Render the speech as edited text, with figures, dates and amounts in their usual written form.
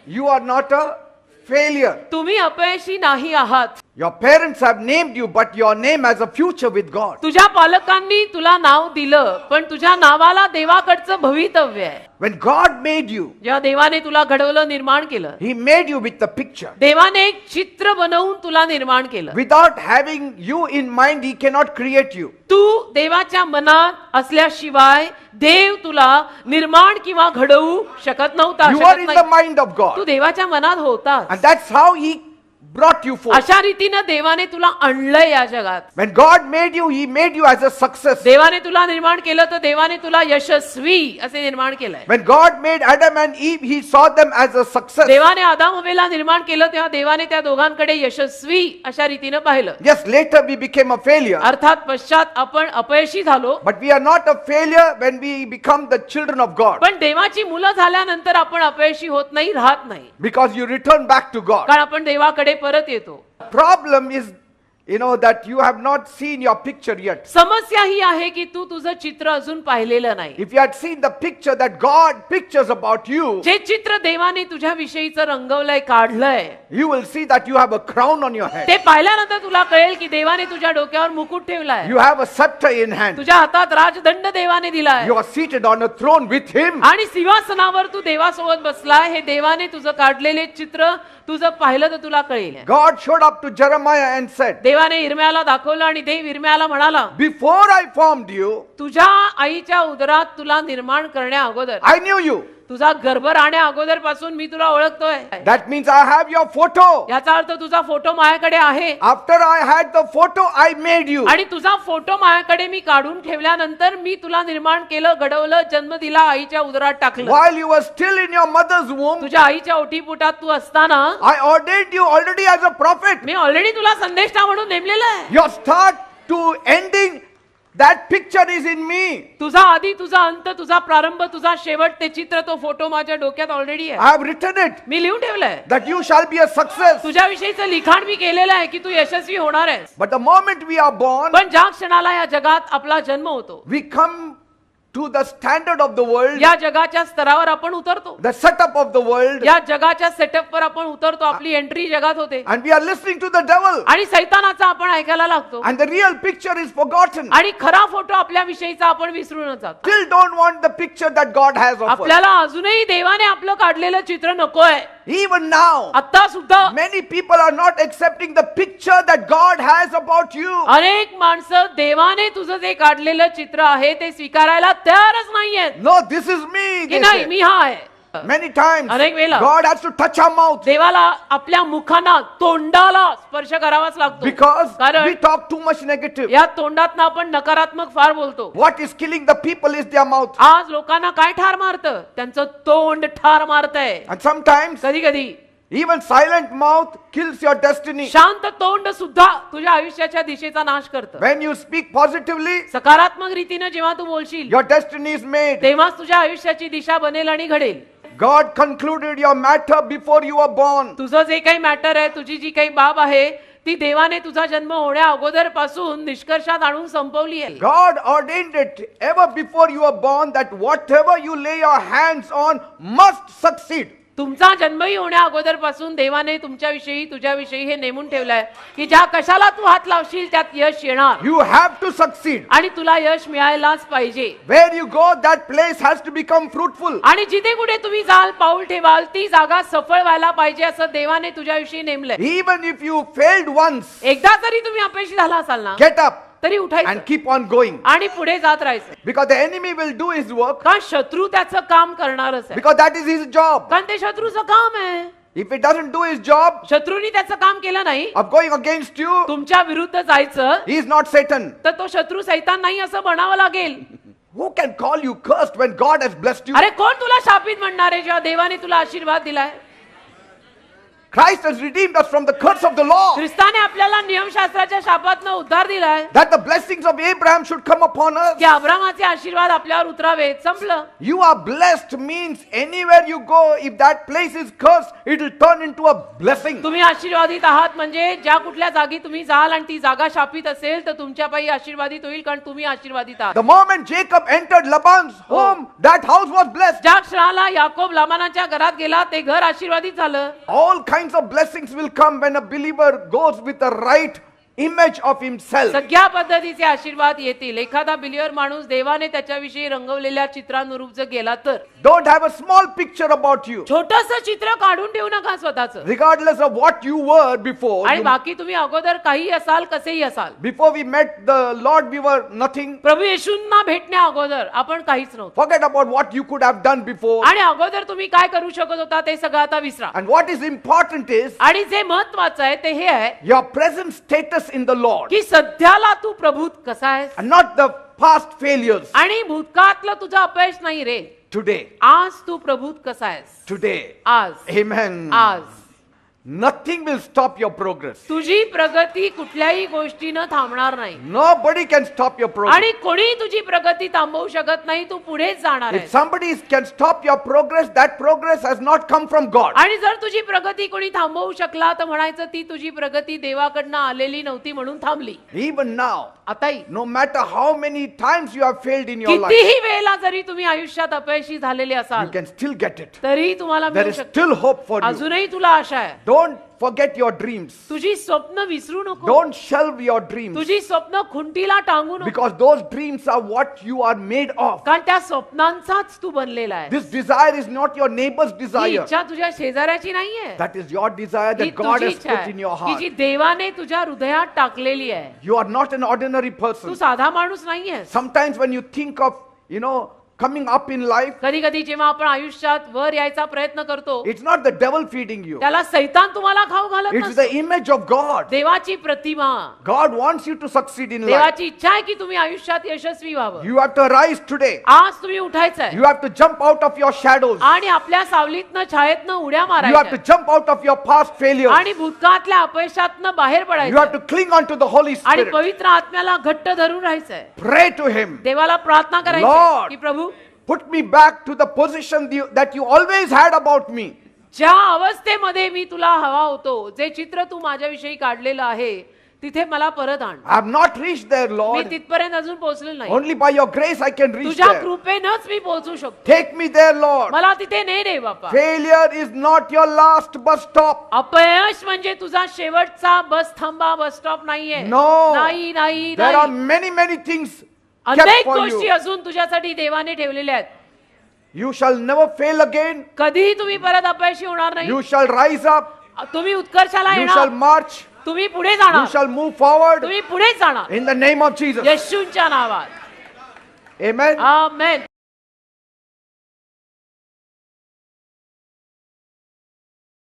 You are not a failure. तुम्ही अपयशी नाही आहात. Your parents have named you, but your name has a future with God. तुझ्या पालकांनी तुला नाव दिलं, पण तुझ्या नावाला देवाकडचं भवितव्य आहे. When God made you, जेव्हा देवाने तुला घडवलं, निर्माण केलं, He made you with the picture. देवाने एक चित्र बनवून तुला निर्माण केलं. Without having you in mind, He cannot create you. तू देवाच्या मनात असल्याशिवाय देव तुला निर्माण किंवा घडवू शकत नव्हता. You are in the mind of Tu God. देवाच्या मनात होता. And that's how He brought you forth. अशा रीतीने देवाने तुला आणलंय या जगात. When God made you, He made you as a success. देवाने तुला निर्माण केलं तर देवाने तुला यशस्वी असे निर्माण केलंय. When God made Adam and Eve, He saw them as a success. देवाने आदाम हव्वेला निर्माण केलं तेव्हा देवाने त्या दोघांकडे यशस्वी अशा रीतीने पाहिलं. Yes, later we became a failure. अर्थात पश्चात आपण अपयशी झालो. But we are not a failure when we become the children of God. पण देवाची मुलं झाल्यानंतर आपण अपयशी होत नाही, राहत नाही. Because you return back to God. कारण आपण देवाकडे परत येतो. Problem is, that you have not seen your picture yet. समस्या ही आहे की तू तुझं चित्र अजून पाहिलेलं नाही. If you had seen the picture that God pictures about you, जे चित्र देवाने तुझ्या विषयीचं रंगवलंय, काढलंय, you will see that you have a crown on your head. ते पाहिल्यानंतर तुला कळेल की देवाने तुझ्या डोक्यावर मुकुट ठेवलाय. You have a scepter in hand. तुझ्या हातात राजदंड देवाने दिलाय. You are seated on a throne with Him. आणि सिंहासनावर तू देवासोबत बसलाय. हे देवाने तुझं काढलेले चित्र तुझं पाहिलं तर तुला कळेल. God showed up to Jeremiah and said, देवाने इर्म्याला दाखवलं आणि देव इर्म्याला म्हणाला, before I formed you, तुझ्या आईच्या उदरात तुला निर्माण करण्या अगोदर, I knew you. तुझा गर्भ राहण्या अगोदर पासून मी तुला ओळखतोय. That means I have your photo. याचा अर्थ तुझा फोटो माझ्याकडे आहे. After I had the photo, I made you. आणि तुझा फोटो माझ्याकडे मी काढून ठेवल्यानंतर मी तुला निर्माण केलं, घडवलं, जन्म दिला, आईच्या उदरात टाकलं. While you were still in your mother's womb, तुझ्या आईच्या ओटीपोटात तू असताना I ordained you already as a prophet. Me already तुला संदेष्टा म्हणून नेमलेलं आहे. Your start to ending, that picture is in me. तुझा आधी, तुझा अंत, तुझा प्रारंभ, तुझा शेवट, ते चित्र, तो फोटो माझ्या डोक्यात ऑलरेडी आहे. I have written it मी लिहून ठेवलंय. that you shall be a success. तुझ्या विषयीचं लिखाण मी केलेलं आहे की तू यशस्वी होणार आहेस. But the moment we are born, पण ज्या क्षणाला या जगात आपला जन्म होतो, we come to the standard of the world, या जगाच्या स्तरावर आपण उतरतो. the setup of the world, या जगाच्या सेटअपवर आपण उतरतो. आपली एंट्री जगात होते and we are listening to the devil. आणि सैतानाचा आपण ऐकायला लागतो. And the real picture is forgotten. आणि खरा फोटो आपल्या विषयीचा आपण विसरूनच जातो. Still don't want the picture that God has of us. आपल्याला अजूनही देवाने आपलं काढलेलं चित्र नकोय. Even now, आता सुद्धा many people are not accepting the picture that God has about you. अनेक माणसं देवाने तुझं जे काढलेलं चित्र आहे ते स्वीकारायला तयारच नाहीयेत. No, this is me. की They नाही, say. मी हा आहे. Many times, अनेक वेळेला God has to touch our mouth देवाला आपल्या मुखाना, तोंडाला स्पर्श करावाच लागतो. because कारण we talk too much negative. या तोंडातनं आपण नकारात्मक फार बोलतो. What is killing the people is their mouth. आज लोकांना काय ठार मारतं? त्यांचं तोंड ठार मारतंय. And sometimes, कधी कधी even silent mouth kills your destiny. शांत तोंड सुद्धा तुझ्या आयुष्याच्या दिशेचा नाश करतं. When you speak positively, सकारात्मक रीतीने जेव्हा तू बोलशील your destiny is made. तेव्हाच तुझ्या आयुष्याची दिशा बनेल आणि घडेल. God concluded your matter before you were born. तुझं जे काही मॅटर आहे, तुझी जी काही बाब आहे, ती देवाने तुझा जन्म होण्या अगोदर पासून निष्कर्षात आणून संपवली आहे. God ordained it ever before you were born that whatever you lay your hands on must succeed. तुमचा जन्मही होण्या अगोदर पासून देवाने तुमच्याविषयी, तुझ्याविषयी हे नेमून ठेवलंय की ज्या कशाला तू हात लावशील त्यात यश येणार. You have to succeed. आणि तुला यश मिळायलाच पाहिजे. Where you go, that place has to become fruitful. आणि जिथे कुठे तुम्ही जाल, पाऊल ठेवाल, ती जागा सफळ व्हायला पाहिजे असं देवाने तुझ्याविषयी नेमलंय. Even if you failed once, एकदा जरी तुम्ही अपयशी झाला असाल ना, get up तरी उठायचं and keep on going. आणि पुढे जात राहायचं. Because the enemy will do his work. कारण शत्रू त्याचं काम करणारच आहे. Because that is his job. कारण ते शत्रूचं काम आहे. If it doesn't do his job शत्रूनी त्याचं काम केलं नाही, of going against you, तुमच्या विरुद्ध जायचं, he is not Satan. तर तो शत्रू सैतान नाही असं म्हणावं लागेल. Who can call you cursed when God has blessed you? अरे कोण तुला शापित म्हणणार आहे जेव्हा देवाने तुला आशीर्वाद दिलाय? Christ has redeemed us from the curse of the law. ख्रिस्ताने आपल्याला नियमशास्त्राच्या शापातनं उद्धार दिलाय That the blessings of Abraham should come upon us. की अब्रामाचे आशीर्वाद आपल्यावर उतरावेत. संपलं. You are blessed means anywhere you go, if that place is cursed, it will turn into a blessing. तुम्ही आशीर्वादित आहात म्हणजे ज्या कुठल्या जागी तुम्ही जाल आणि ती जागा शापित असेल तर तुमच्या पायी आशीर्वादित होईल कारण तुम्ही आशीर्वादित आहात. The moment Jacob entered Laban's home, that house was blessed. ज्या क्षणाला याकोब लाबानाच्या घरात गेला ते घर आशीर्वादित झालं. All kinds of blessings will come when a believer goes with the right image of himself. सगळ्या पद्धतीचे आशीर्वाद येतील. एखादा बिलियर माणूस देवाने त्याच्याविषयी रंगवलेल्या चित्रानुरूप जर गेला तर Don't have a small picture about you. छोटंसं चित्र काढून ठेवू नका स्वतःचं. Regardless of what you were before. आणि बाकी तुम्ही अगोदर काही असाल कसेही असाल. Before we met the Lord, we were nothing. प्रभू येशूंना भेटण्या अगोदर आपण काहीच नव्हतो. Forget about what you could have done before. आणि अगोदर तुम्ही काय करू शकत होता ते सगळं आता विसरा. And what is important is आणि जे महत्वाचं आहे ते हे आहे your present status in the Lord. की सध्याला तू प्रभूत कसा आहेस And not the past failures. आणि भूतकाळातलं तुझं अपयश नाही रे. Today. आज तू प्रभूत कसा आहेस. Today. आज. Amen. आज. Nothing will stop your progress. तुझी प्रगती कुठल्याही गोष्टीनं थांबणार नाही. Nobody can stop your progress. आणि कोणी तुझी प्रगती थांबवू शकत नाही. तू पुढेच जाणार If आहेस. somebody can stop your progress, that progress has not come from God. आणि जर तुझी प्रगती कोणी थांबवू शकला तर म्हणायचं ती तुझी प्रगती देवाकडनं आलेली नव्हती म्हणून थांबली. Even now, आताही no matter how many times you have failed in your life, कितीही वेळेला जरी तुम्ही आयुष्यात अपयशी झालेले you असाल can still get it. तरी तुम्हाला There मिळू is शकते. still hope for you. अजूनही तुला आशा आहे. Don't forget your dreams. तुझी स्वप्न विसरू नको. Don't shelve your dreams. तुझी स्वप्न खुंटीला टांगू नको. Because those dreams are what you are made of. कारण त्या स्वप्नांचाच तू बनलेला आहे. This desire is not your neighbor's he desire. इच्छा तुझ्या शेजाऱ्याची नाहीये. That is your desire he that God तुझी has इच्छा put in your आहे की heart. जी देवाने तुझ्या हृदयात टाकलेली आहे. You are not an ordinary Tu person. साधा माणूस नाहीये. Sometimes when you think of, coming up in life, कधी कधी जेव्हा आपण आयुष्यात वर यायचा प्रयत्न करतो it's not the devil feeding you. त्याला सैतान तुम्हाला खाऊ घालत It's नसतो. the image of God. देवाची प्रतिमा. God wants you to succeed in life. देवाची इच्छा आहे की तुम्ही आयुष्यात यशस्वी व्हावं. You have to rise today. आज तुम्ही उठायचंय You have to jump out of your shadows. आणि आपल्या सावलीतनं छायेतनं उड्या You have to मारायच्या jump out of your past failures. आणि भूतकाळातल्या अपयशातनं बाहेर You have पडायचं to cling on to the Holy आणि Spirit. पवित्र आत्म्याला घट्ट धरून राहायचंय. Pray to Him. देवाला प्रार्थना करायची Lord. की प्रभू Put me back to the position that you always had about me. ज्या अवस्थेमध्ये मी तुला हवा होतो जे चित्र तू माझ्याविषयी काढलेलं आहे तिथे मला परत आण. I have not reached there, me Lord. तिथपर्यंत अजून पोहोचलेलो नाही. Only by your grace I can reach तुझ्या there. कृपेनंच मी पोहोचू शकतो. Take me there, Lord. मला तिथे ने रे बापा. Failure is not your last bus stop. अपयश म्हणजे तुझा शेवटचा बस थांबा बस स्टॉप नाहीये. No. नाही नाही There are नाही. many things kept अनेक for गोष्टी you. अजून तुझ्यासाठी देवाने ठेवलेल्या आहेत. You shall never fail again. कधीही तुम्ही परत अपयशी होणार नाही. You shall rise up. तुम्ही उत्कर्षाला You shall येणार. march. तुम्ही पुढे You जाणार. shall move forward तुम्ही पुढे जाणार in the name of Jesus. येशूंच्या नावात. Amen. आमेन.